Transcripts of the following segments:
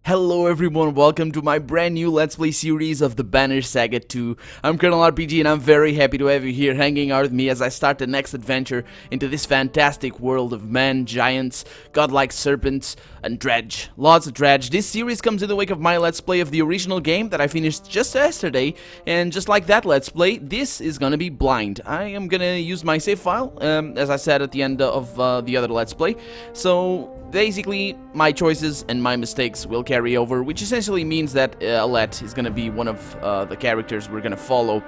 Hello everyone, welcome to my brand new Let's Play series of the Banner Saga 2. I'm Colonel RPG and I'm very happy to have you here hanging out with me as I start the next adventure into this fantastic world of men, giants, godlike serpents, and dredge. Lots of dredge. This series comes in the wake of my Let's Play of the original game that I finished just yesterday, and just like that Let's Play, this is gonna be blind. I am gonna use my save file, as I said at the end of the other Let's Play, so basically, my choices and my mistakes will carry over, which essentially means that Alette is going to be one of the characters we're going to follow.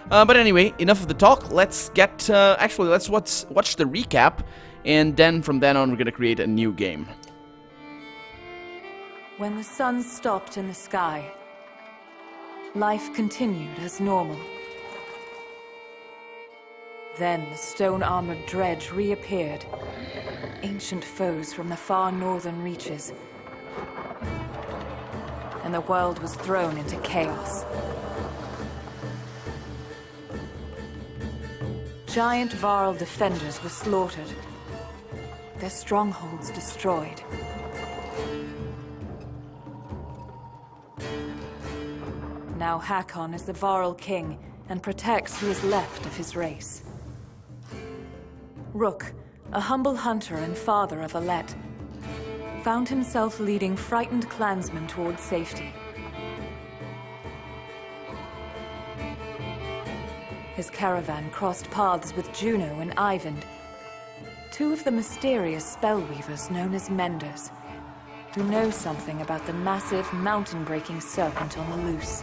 But anyway, enough of the talk. Let's get, actually, let's watch the recap, and then from then on we're going to create a new game. When the sun stopped in the sky, life continued as normal. Then the stone-armored dredge reappeared, ancient foes from the far northern reaches, and the world was thrown into chaos. Giant varl defenders were slaughtered, their strongholds destroyed. Now Hakon is the varl king and protects who is left of his race. Rook, a humble hunter and father of Alette, found himself leading frightened clansmen towards safety. His caravan crossed paths with Juno and Eyvind, two of the mysterious spellweavers known as Menders, who know something about the massive, mountain-breaking serpent on the loose.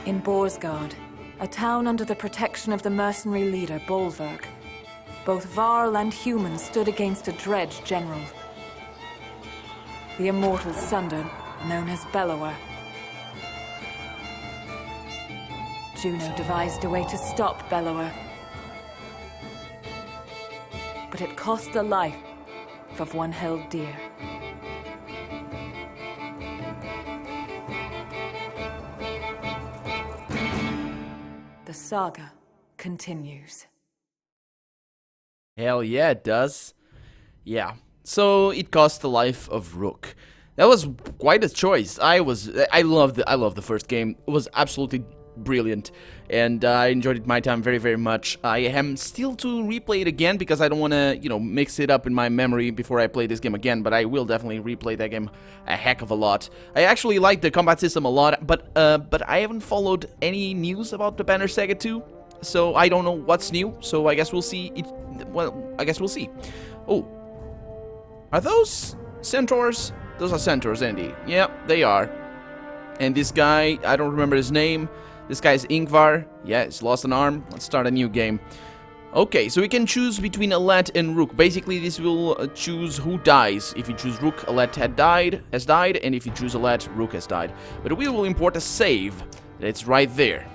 In Borsgard, a town under the protection of the mercenary leader Bolverk, both varl and human stood against a dredge general, the immortal Sunder, known as Bellower. Juno devised a way to stop Bellower, but it cost the life of one held dear. The saga continues. Hell yeah, it does. Yeah, so it cost the life of Rook. That was quite a choice. I loved the first game. It was absolutely brilliant, and I enjoyed it my time very, very much. I am still to replay it again because I don't want to, mix it up in my memory before I play this game again, but I will definitely replay that game a heck of a lot. I actually like the combat system a lot, but I haven't followed any news about the Banner Saga 2, so I don't know what's new, so I guess we'll see. I guess we'll see. Oh, are those centaurs? Those are centaurs, Andy. Yeah, they are. And this guy, I don't remember his name. This guy is Yngvar. Yeah, he's lost an arm. Let's start a new game. Okay, so we can choose between Alette and Rook. Basically, this will choose who dies. If you choose Rook, Alette has died, and if you choose Alette, Rook has died. But we will import a save. It's right there.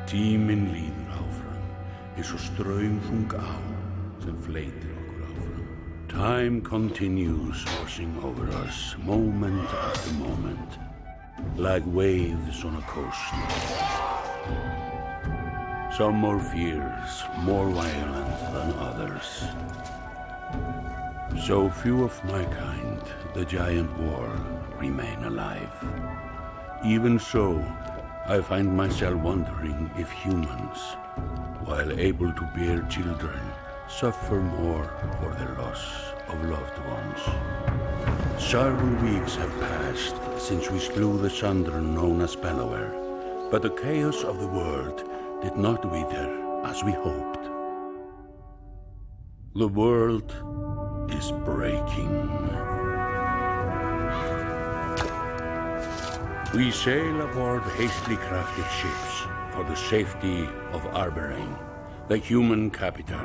Tíminn líður áfram, eins og straumþung á sem fleytir okkur áfram. Time continues washing over us, moment after moment, like waves on a coast. Some more fierce, more violent than others. So few of my kind, the giant war, remain alive. Even so, I find myself wondering if humans, while able to bear children, suffer more for the loss of loved ones. Several weeks have passed since we slew the Sunder known as Bellower, but the chaos of the world did not wither as we hoped. The world is breaking. We sail aboard hastily crafted ships for the safety of Arberrain, the human capital.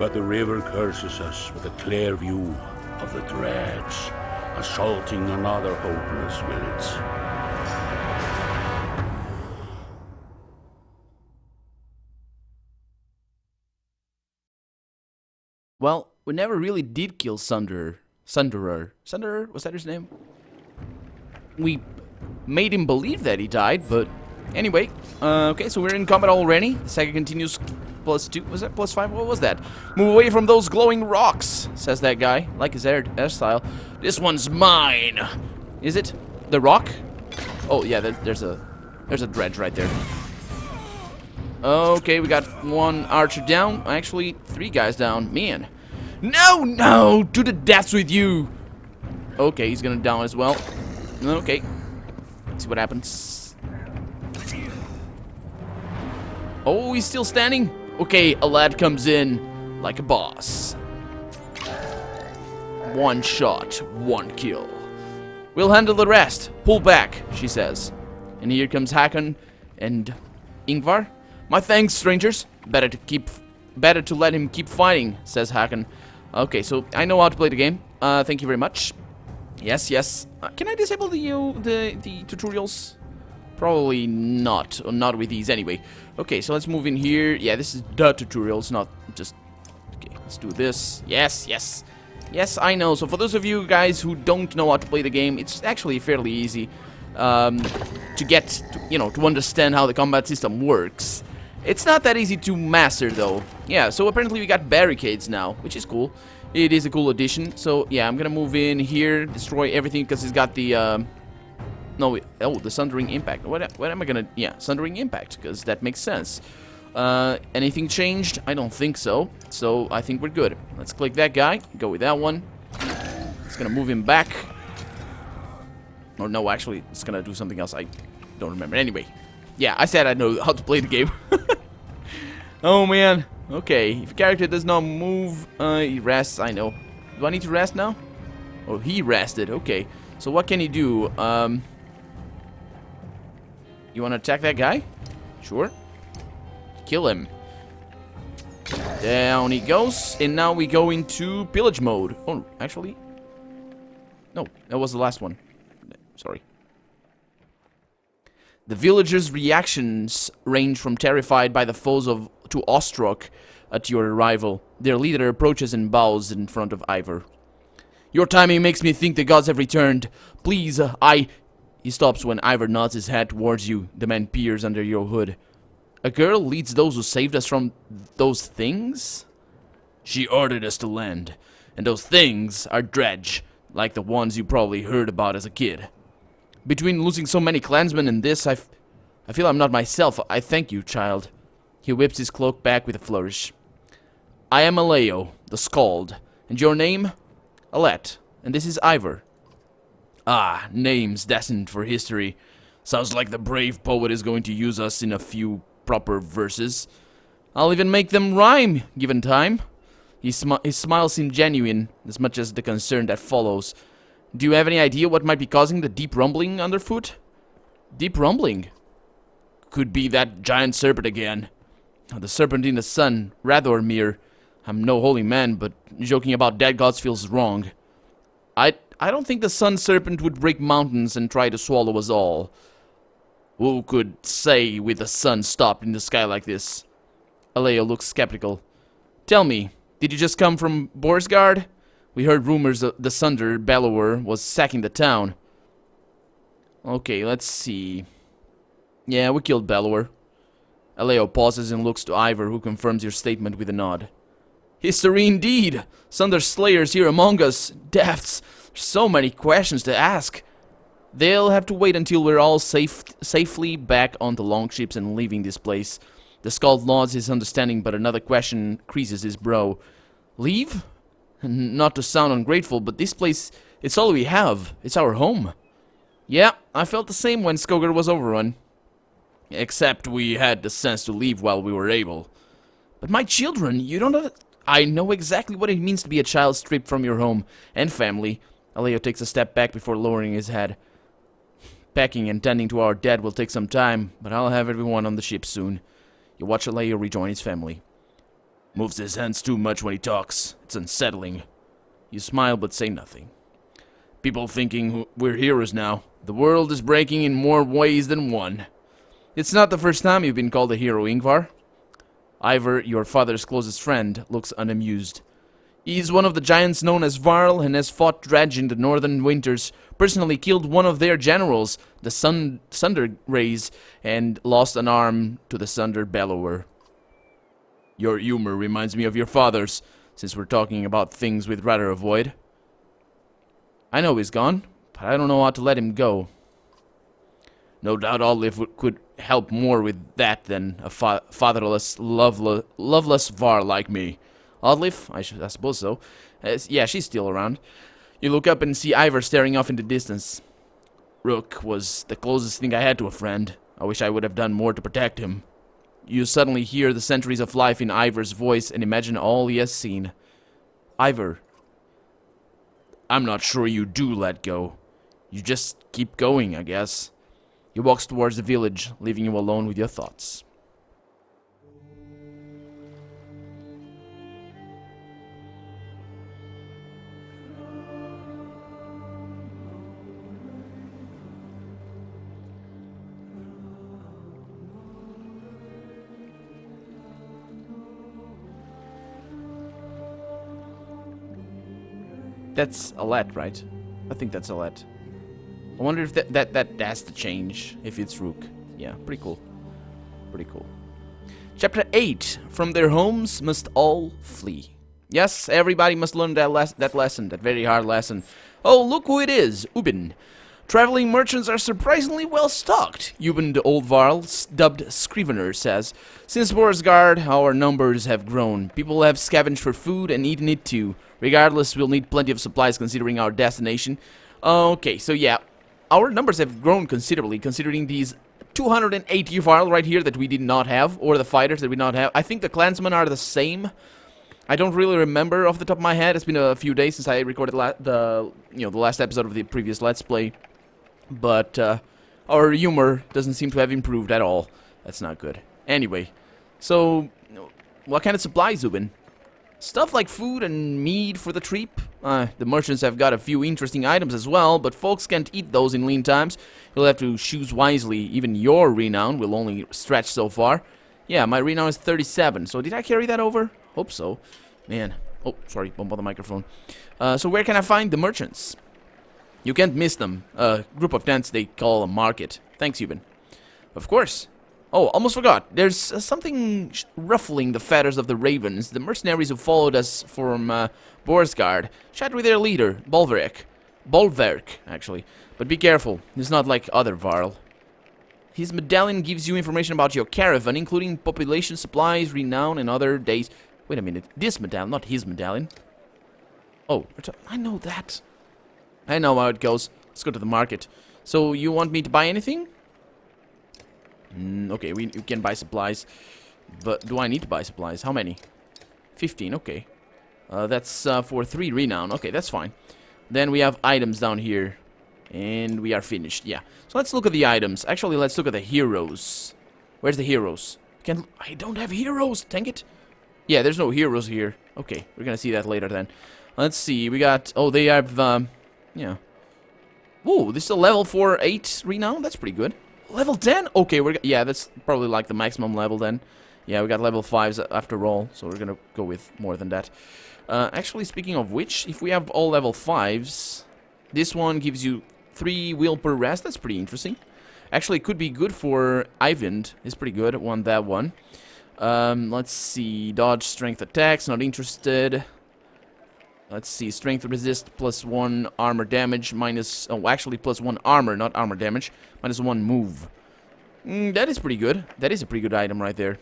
But the river curses us with a clear view of the dredge, assaulting another hopeless village. Well, we never really did kill Sunderer. Sunderer? Was that his name? We made him believe that he died, but Anyway, okay, so we're in combat already. The saga continues +2. Was that +5? What was that? Move away from those glowing rocks, says that guy, like his hairstyle. This one's mine. Is it the rock? Oh yeah, there's a dredge right there. Okay, we got one archer down. Actually, 3 guys down. Man. No, to the death with you. Okay, he's gonna down as well. Okay, let's see what happens. Oh, he's still standing. Okay, Alette comes in like a boss. 1 shot, 1 kill. We'll handle the rest. Pull back, she says. And here comes Hakon and Yngvar. My thanks, strangers. Better to let him keep fighting, says Hakon. Okay, so I know how to play the game. Thank you very much. Yes. Can I disable the tutorials? Probably not. Or not with these anyway. Okay, so let's move in here. Yeah, this is the tutorials, not just... Okay, let's do this. Yes, I know. So for those of you guys who don't know how to play the game, it's actually fairly easy to get, to understand how the combat system works. It's not that easy to master, though. Yeah, so apparently we got barricades now, which is cool. It is a cool addition. So, yeah, I'm gonna move in here, destroy everything, because it's got the, the Sundering Impact. What am I gonna... Yeah, Sundering Impact, because that makes sense. Anything changed? I don't think so. So, I think we're good. Let's click that guy, go with that one. It's gonna move him back. Or no, actually, it's gonna do something else. I don't remember. Anyway. Yeah, I said I know how to play the game. Oh, man. Okay, if a character does not move, he rests, I know. Do I need to rest now? Oh, he rested, okay. So what can he do? You wanna attack that guy? Sure. Kill him. Down he goes, and now we go into pillage mode. Oh, actually... No, that was the last one. Sorry. The villagers' reactions range from terrified by the foes to awestruck at your arrival. Their leader approaches and bows in front of Yngvar. Your timing makes me think the gods have returned. Please, He stops when Yngvar nods his head towards you. The man peers under your hood. A girl leads those who saved us from those things? She ordered us to land. And those things are dredge, like the ones you probably heard about as a kid. Between losing so many clansmen and this, I feel I'm not myself. I thank you, child. He whips his cloak back with a flourish. I am Alette, the Skald. And your name? Alette. And this is Yngvar. Ah, names destined for history. Sounds like the brave poet is going to use us in a few proper verses. I'll even make them rhyme, given time. His smile seemed genuine, as much as the concern that follows. Do you have any idea what might be causing the deep rumbling underfoot? Deep rumbling? Could be that giant serpent again. The serpent in the sun, Radormir. I'm no holy man, but joking about dead gods feels wrong. I don't think the sun serpent would break mountains and try to swallow us all. Who could say with the sun stopped in the sky like this? Alette looks skeptical. Tell me, did you just come from Borsgard? We heard rumors that the Sunder Bellower was sacking the town. Okay, let's see. Yeah, we killed Bellower. Alette pauses and looks to Yngvar, who confirms your statement with a nod. History indeed! Sunder Slayers here among us. Dafts! So many questions to ask. They'll have to wait until we're all safely back on the longships and leaving this place. The Skald nods his understanding, but another question creases his brow. Leave? Not to sound ungrateful, but this place, it's all we have. It's our home. Yeah, I felt the same when Skogar was overrun. Except we had the sense to leave while we were able. But my children, you don't know... I know exactly what it means to be a child stripped from your home and family. Alette takes a step back before lowering his head. Packing and tending to our dead will take some time, but I'll have everyone on the ship soon. You watch Alette rejoin his family. Moves his hands too much when he talks. It's unsettling. You smile but say nothing. People thinking we're heroes now. The world is breaking in more ways than one. It's not the first time you've been called a hero, Yngvar. Yngvar, your father's closest friend, looks unamused. He is one of the giants known as Varl and has fought Dredge in the northern winters, personally killed one of their generals, the Sunder Rays, and lost an arm to the Sunder Bellower. Your humor reminds me of your father's, since we're talking about things we'd rather avoid. I know he's gone, but I don't know how to let him go. No doubt Olive could help more with that than a fatherless, loveless Var like me. Olive? I suppose so. Yeah, she's still around. You look up and see Yngvar staring off in the distance. Rook was the closest thing I had to a friend. I wish I would have done more to protect him. You suddenly hear the centuries of life in Yngvar's voice and imagine all he has seen. Yngvar. I'm not sure you do let go. You just keep going, I guess. He walks towards the village, leaving you alone with your thoughts. That's Alette, right? I think that's Alette. I wonder if that has to change if it's Rook. Yeah, pretty cool. Pretty cool. Chapter 8. From their homes must all flee. Yes, everybody must learn that lesson, that very hard lesson. Oh, look who it is, Ubin. Traveling merchants are surprisingly well stocked, Ubin the Old Varl, dubbed Scrivener, says. Since Borsgard, our numbers have grown. People have scavenged for food and eaten it too. Regardless, we'll need plenty of supplies considering our destination. Okay, so yeah, our numbers have grown considerably, considering these 280 Varl right here that we did not have, or the fighters that we did not have. I think the clansmen are the same. I don't really remember off the top of my head. It's been a few days since I recorded the last episode of the previous Let's Play. But our humor doesn't seem to have improved at all. That's not good. Anyway, so what kind of supplies, Ubin? Stuff like food and meat for the trip. The merchants have got a few interesting items as well, but folks can't eat those in lean times. You'll have to choose wisely. Even your renown will only stretch so far. Yeah, my renown is 37, so did I carry that over? Hope so. Man. Oh, sorry, bump on the microphone. So where can I find the merchants? You can't miss them. A group of tents they call a market. Thanks, Ubin. Of course. Oh, almost forgot. There's something ruffling the feathers of the ravens. The mercenaries who followed us from Borsgard. Chat with their leader, Bolverk, actually. But be careful. He's not like other Varl. His medallion gives you information about your caravan, including population, supplies, renown, and other days. Wait a minute. This medallion, not his medallion. Oh, I know that. I know how it goes. Let's go to the market. So, you want me to buy anything? Okay, we can buy supplies. But do I need to buy supplies? How many? 15, okay. That's for 3 renown. Okay, that's fine. Then we have items down here. And we are finished, yeah. So let's look at the items. Actually, let's look at the heroes. Where's the heroes? I don't have heroes, dang it. Yeah, there's no heroes here. Okay, we're gonna see that later then. Let's see, we got... Oh, they have... yeah. Ooh, this is a level 8 renown? That's pretty good. Level 10? Okay, yeah, that's probably like the maximum level then. Yeah, we got level 5s after all, so we're gonna go with more than that. Actually, speaking of which, if we have all level 5s, this one gives you 3 will per rest. That's pretty interesting. Actually, it could be good for Eyvind. It's pretty good. Want that one. Let's see. Dodge, strength, attacks. Not interested. Let's see. Strength resist +1 armor damage minus... Oh, actually +1 armor, not armor damage. -1 move. That is pretty good. That is a pretty good item right there.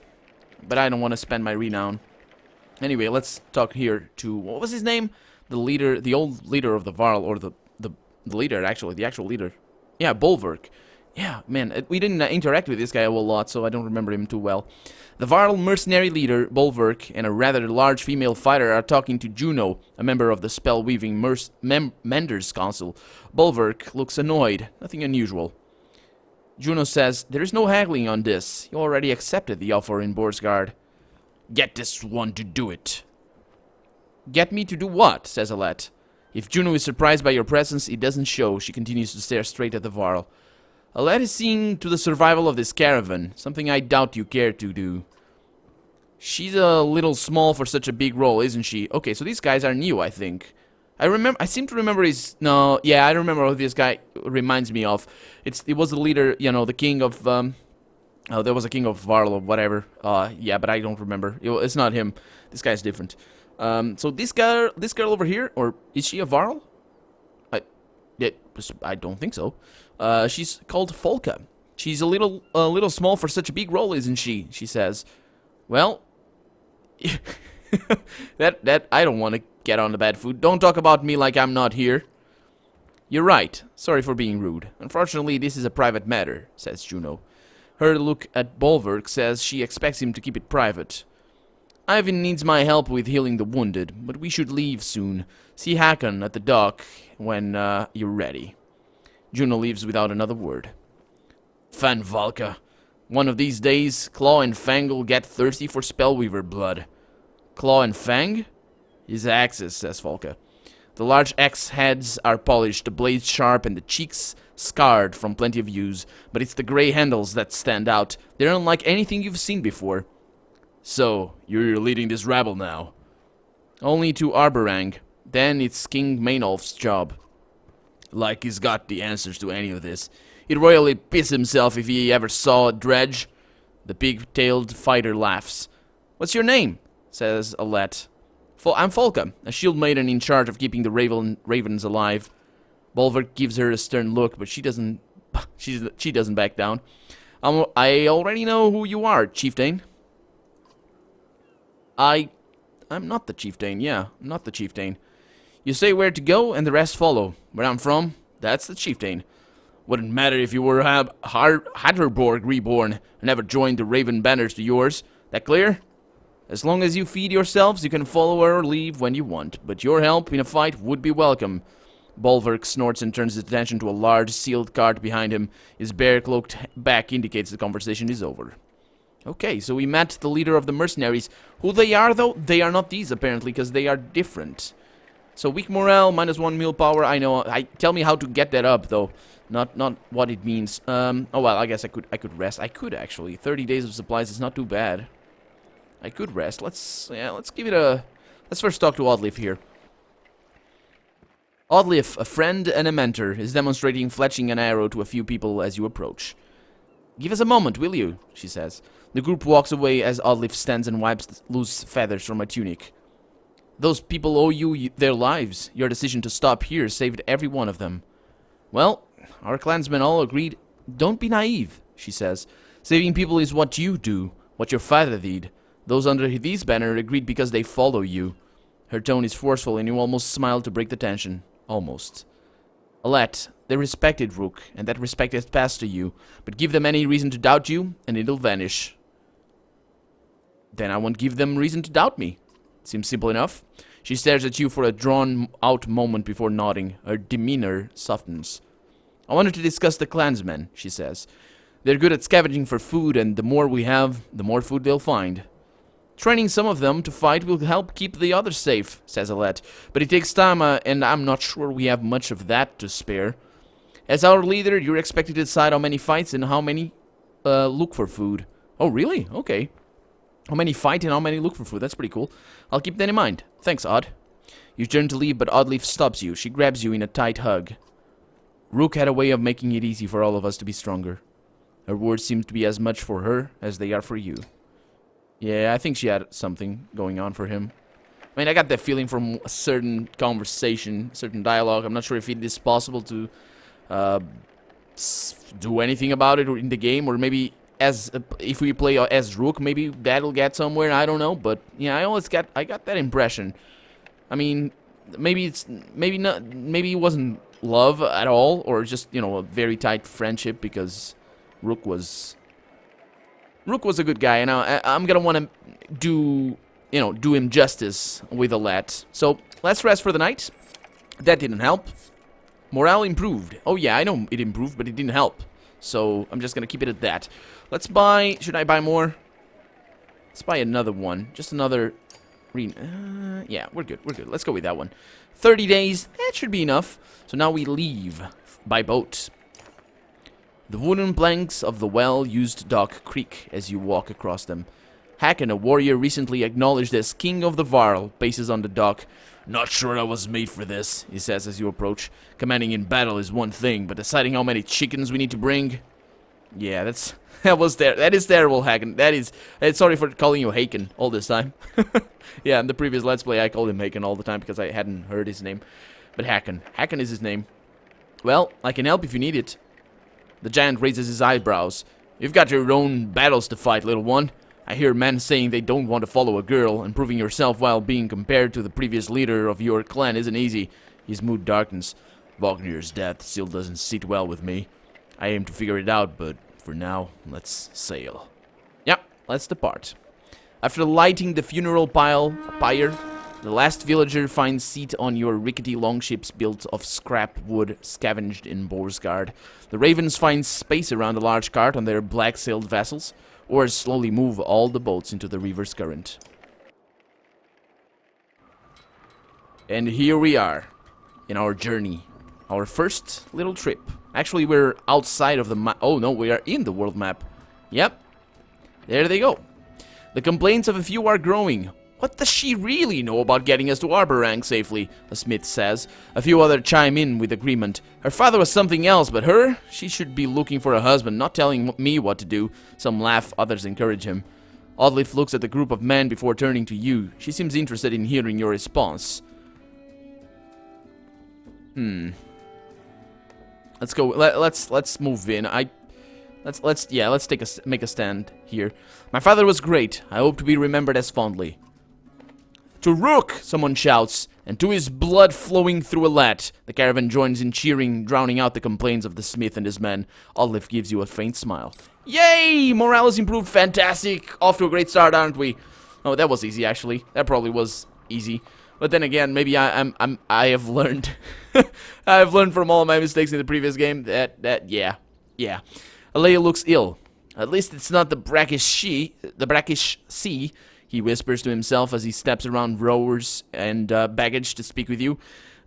But I don't want to spend my renown. Anyway, let's talk here to... What was his name? The leader... The old leader of the Varl, or the leader, actually. The actual leader. Yeah, Bolverk. Yeah, man, we didn't interact with this guy a whole lot, so I don't remember him too well. The Varl mercenary leader, Bolverk, and a rather large female fighter are talking to Juno, a member of the spell-weaving Menders Council. Bolverk looks annoyed, nothing unusual. Juno says, there is no haggling on this. You already accepted the offer in Borsgard. Get this one to do it. Get me to do what? Says Alette. If Juno is surprised by your presence, it doesn't show. She continues to stare straight at the Varl. Alette is seeing to the survival of this caravan, something I doubt you care to do. She's a little small for such a big role, isn't she? Okay, so these guys are new, I think. I seem to remember his... No, yeah, I remember who this guy reminds me of. It was the leader, you know, the king of... Oh, there was a king of varl or whatever. Yeah, but I don't remember. It's not him. This guy's different. So this girl over here, or is she a varl? I don't think so. She's called Folka. She's a little small for such a big role, isn't she? She says. Well, that I don't want to get on the bad food. Don't talk about me like I'm not here. You're right. Sorry for being rude. Unfortunately, this is a private matter, says Juno. Her look at Bolverk says she expects him to keep it private. Ivan needs my help with healing the wounded, but we should leave soon. See Hakon at the dock when you're ready. Juno leaves without another word. Fan Valka. One of these days, Claw and Fang will get thirsty for Spellweaver blood. Claw and Fang? His axes, says Volka. The large axe heads are polished, the blades sharp, and the cheeks scarred from plenty of use, but it's the grey handles that stand out. They're unlike anything you've seen before. So, you're leading this rabble now? Only to Arborang. Then it's King Maynolf's job. Like he's got the answers to any of this. He'd royally piss himself if he ever saw a dredge. The big-tailed fighter laughs. What's your name? Says Alette. I'm Folka, a shield maiden in charge of keeping the ravens alive. Bolverk gives her a stern look, but she doesn't back down. I already know who you are, chieftain. I'm not the chieftain, yeah, I'm not the chieftain. You say where to go, and the rest follow. Where I'm from, that's the chieftain. Wouldn't matter if you were Hatterborg reborn and never joined the Raven Banners to yours. That clear? As long as you feed yourselves, you can follow or leave when you want, but your help in a fight would be welcome. Bolverk snorts and turns his attention to a large sealed cart behind him. His bare-cloaked back indicates the conversation is over. Okay, so we met the leader of the mercenaries. Who they are, though? They are not these, apparently, because they are different. So weak morale, -1 mil power. I know. Tell me how to get that up, though. Not what it means. Oh well, I guess I could rest. I could actually. 30 days of supplies is not too bad. I could rest. Let's give it a. Let's first talk to Oddleif here. Oddleif, a friend and a mentor, is demonstrating fletching an arrow to a few people as you approach. Give us a moment, will you? She says. The group walks away as Oddleif stands and wipes loose feathers from a tunic. Those people owe you their lives. Your decision to stop here saved every one of them. Well, our clansmen all agreed. Don't be naive, she says. Saving people is what you do, what your father did. Those under these banner agreed because they follow you. Her tone is forceful and you almost smile to break the tension. Almost. Alette, they respected Rook, and that respect has passed to you. But give them any reason to doubt you, and it'll vanish. Then I won't give them reason to doubt me. Seems simple enough. She stares at you for a drawn-out moment before nodding. Her demeanor softens. I wanted to discuss the clansmen, she says. They're good at scavenging for food, and the more we have, the more food they'll find. Training some of them to fight will help keep the others safe, says Alette. But it takes time, and I'm not sure we have much of that to spare. As our leader, you're expected to decide how many fights and how many look for food. Oh, really? Okay. How many fight and how many look for food. That's pretty cool. I'll keep that in mind. Thanks, Odd. You turn to leave, but Oddleif stops you. She grabs you in a tight hug. Rook had a way of making it easy for all of us to be stronger. Her words seem to be as much for her as they are for you. Yeah, I think she had something going on for him. I mean, I got that feeling from a certain conversation, certain dialogue. I'm not sure if it is possible to do anything about it in the game, or maybe if we play as Rook, maybe that'll get somewhere. I don't know, but yeah, I got that impression. I mean, maybe it wasn't love at all, or just, you know, a very tight friendship, because Rook was a good guy, and I'm gonna want to do him justice with Alette. So let's rest for the night. That didn't help. Morale improved. Oh yeah, I know it improved, but it didn't help. So I'm just gonna keep it at that. Let's buy. Should I buy more? Let's buy another one. Just another. Yeah, we're good. We're good. Let's go with that one. 30 days. That should be enough. So now we leave by boat. The wooden planks of the well-used dock creak as you walk across them. Haken, a warrior recently acknowledged as king of the Varl, paces on the dock. Not sure I was made for this, he says as you approach. Commanding in battle is one thing, but deciding how many chickens we need to bring... Yeah, that is terrible, Haken. Sorry for calling you Haken all this time. Yeah, in the previous Let's Play I called him Haken all the time because I hadn't heard his name. But Haken is his name. Well, I can help if you need it. The giant raises his eyebrows. You've got your own battles to fight, little one. I hear men saying they don't want to follow a girl, and proving yourself while being compared to the previous leader of your clan isn't easy. His mood darkens. Wagner's death still doesn't sit well with me. I aim to figure it out, but for now, let's sail. Yeah, let's depart. After lighting the funeral pyre, the last villager finds seat on your rickety longships built of scrap wood scavenged in Borsgard. The ravens find space around the large cart on their black-sailed vessels. Oars slowly move all the boats into the river's current. And here we are, in our journey. Our first little trip. Actually, we're outside of the map. Oh no, we are in the world map. Yep. There they go. The complaints of a few are growing. What does she really know about getting us to Arborang safely? A smith says. A few other chime in with agreement. Her father was something else, but her? She should be looking for a husband, not telling me what to do. Some laugh, others encourage him. Oddleif looks at the group of men before turning to you. She seems interested in hearing your response. Let's go. Let's move in. Let's make a stand here. My father was great. I hope to be remembered as fondly. To Rook, someone shouts, and to his blood flowing through Alette. The caravan joins in cheering, drowning out the complaints of the smith and his men. Oddleif gives you a faint smile. Yay! Morale has improved. Fantastic. Off to a great start, aren't we? Oh, that was easy, actually. That probably was easy. But then again, maybe I have learned. I have learned from all of my mistakes in the previous game yeah. Alette looks ill. At least it's not the brackish sea. He whispers to himself as he steps around rowers and baggage to speak with you.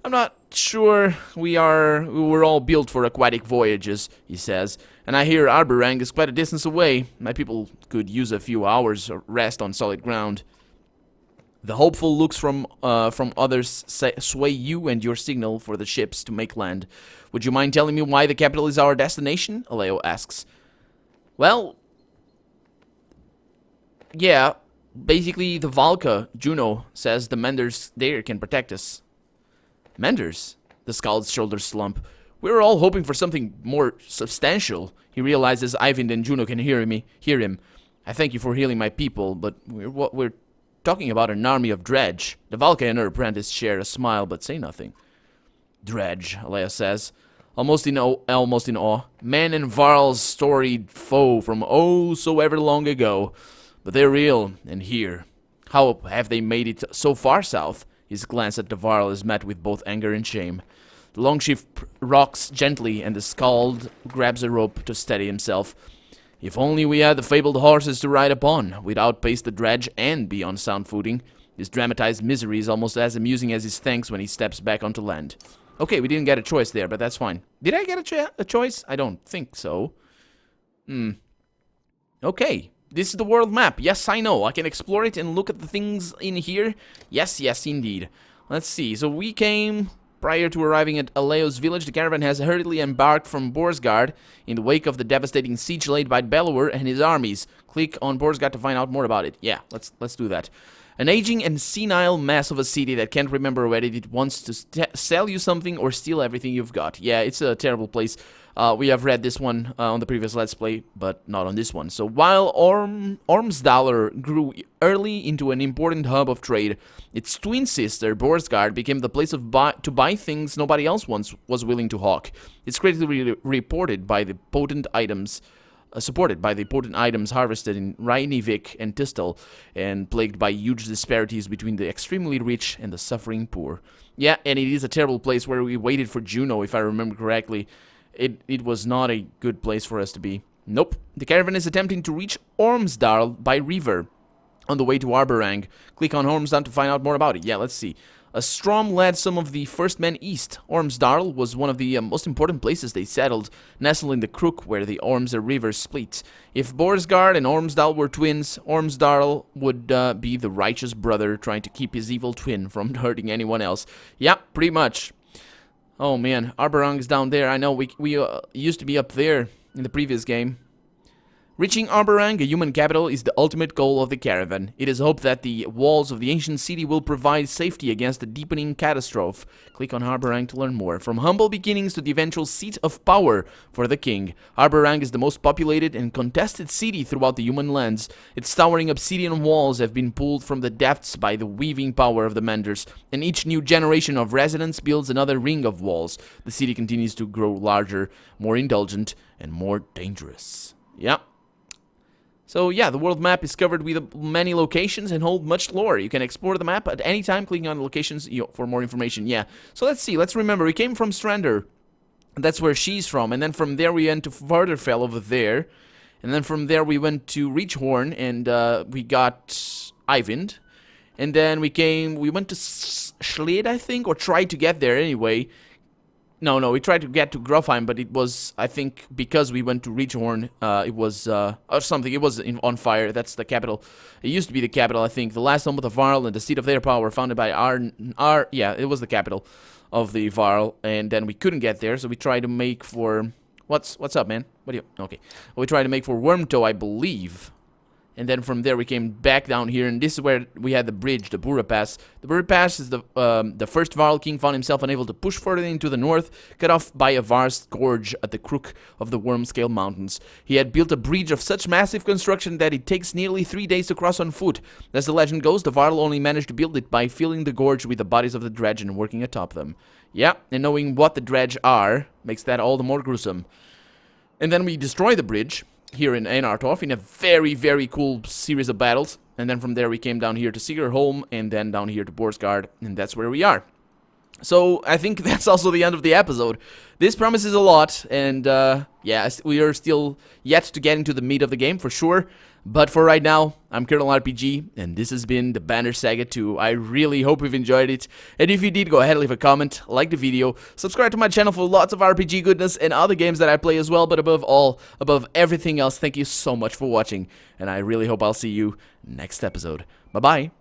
I'm not sure we were all built for aquatic voyages, he says. And I hear Arborang is quite a distance away. My people could use a few hours rest on solid ground. The hopeful looks from others sway you and your signal for the ships to make land. Would you mind telling me why the capital is our destination? Alette asks. Well, yeah, basically the Valka, Juno, says the Menders there can protect us. Menders? The Skald's shoulders slump. We were all hoping for something more substantial. He realizes Eyvind and Juno can hear him. I thank you for healing my people, but we're talking about an army of dredge. The Valka and her apprentice share a smile, but say nothing. Dredge, Alette says, almost in awe. Man and Varl's storied foe from oh so ever long ago. But they're real, and here. How have they made it so far south? His glance at the Varl is met with both anger and shame. The longship rocks gently, and the Skald grabs a rope to steady himself. If only we had the fabled horses to ride upon, we'd outpace the dredge and be on sound footing. His dramatized misery is almost as amusing as his thanks when he steps back onto land. Okay, we didn't get a choice there, but that's fine. Did I get a choice? I don't think so. Okay, this is the world map. Yes, I know. I can explore it and look at the things in here. Yes, indeed. Let's see. So we came... Prior to arriving at Aleo's village, the caravan has hurriedly embarked from Borsgard in the wake of the devastating siege laid by Bellower and his armies. Click on Borsgard to find out more about it. Yeah, let's do that. An aging and senile mess of a city that can't remember whether it wants to sell you something or steal everything you've got. Yeah, it's a terrible place. We have read this one on the previous Let's Play, but not on this one. So while Ormsdaler grew early into an important hub of trade, its twin sister, Borsgard, became the place to buy things nobody else once was willing to hawk. It's critically supported by the potent items harvested in Reinivik and Tistel, and plagued by huge disparities between the extremely rich and the suffering poor. Yeah, and it is a terrible place where we waited for Juno, if I remember correctly. It was not a good place for us to be. Nope. The caravan is attempting to reach Ormsdal by river on the way to Arborang. Click on Ormsdal to find out more about it. Yeah, let's see. A storm led some of the first men east. Ormsdal was one of the most important places they settled, nestled in the crook where the Orms River split. If Borsgard and Ormsdal were twins, Ormsdal would be the righteous brother trying to keep his evil twin from hurting anyone else. Yeah, pretty much. Oh man, Arborang is down there. I know we used to be up there in the previous game. Reaching Arborang, a human capital, is the ultimate goal of the caravan. It is hoped that the walls of the ancient city will provide safety against a deepening catastrophe. Click on Arborang to learn more. From humble beginnings to the eventual seat of power for the king, Arborang is the most populated and contested city throughout the human lands. Its towering obsidian walls have been pulled from the depths by the weaving power of the Menders, and each new generation of residents builds another ring of walls. The city continues to grow larger, more indulgent, and more dangerous. Yep. So yeah, the world map is covered with many locations and hold much lore. You can explore the map at any time clicking on the locations for more information. Yeah, so let's see, let's remember, we came from Strander. That's where she's from, and then from there we went to Varderfell over there. And then from there we went to Reachhorn, and we got Eyvind. And then we went to Schled, I think, or tried to get there anyway. No, we tried to get to Grofheim, but it was, I think, because we went to Reachhorn, it was, or something, it was on fire. That's the capital. It used to be the capital, I think. The last home of the varl and the seat of their power, founded by yeah, it was the capital of the varl, and then we couldn't get there, so we tried to make for, what's up, man? What do you, okay. We tried to make for Wormtoe, I believe. And then from there we came back down here, and this is where we had the bridge, the Bura Pass. The Bura Pass is the first Varl king found himself unable to push further into the north, cut off by a vast gorge at the crook of the Wormscale Mountains. He had built a bridge of such massive construction that it takes nearly 3 days to cross on foot. As the legend goes, the Varl only managed to build it by filling the gorge with the bodies of the dredge and working atop them. Yeah, and knowing what the dredge are makes that all the more gruesome. And then we destroy the bridge here in Einartorf in a very, very cool series of battles. And then from there we came down here to Sigerholm, and then down here to Borsgard, and that's where we are. So I think that's also the end of the episode. This promises a lot, and yeah, we are still yet to get into the meat of the game for sure. But for right now, I'm Colonel RPG, and this has been the Banner Saga 2. I really hope you've enjoyed it, and if you did, go ahead and leave a comment, like the video, subscribe to my channel for lots of RPG goodness and other games that I play as well, but above all, above everything else, thank you so much for watching, and I really hope I'll see you next episode. Bye-bye.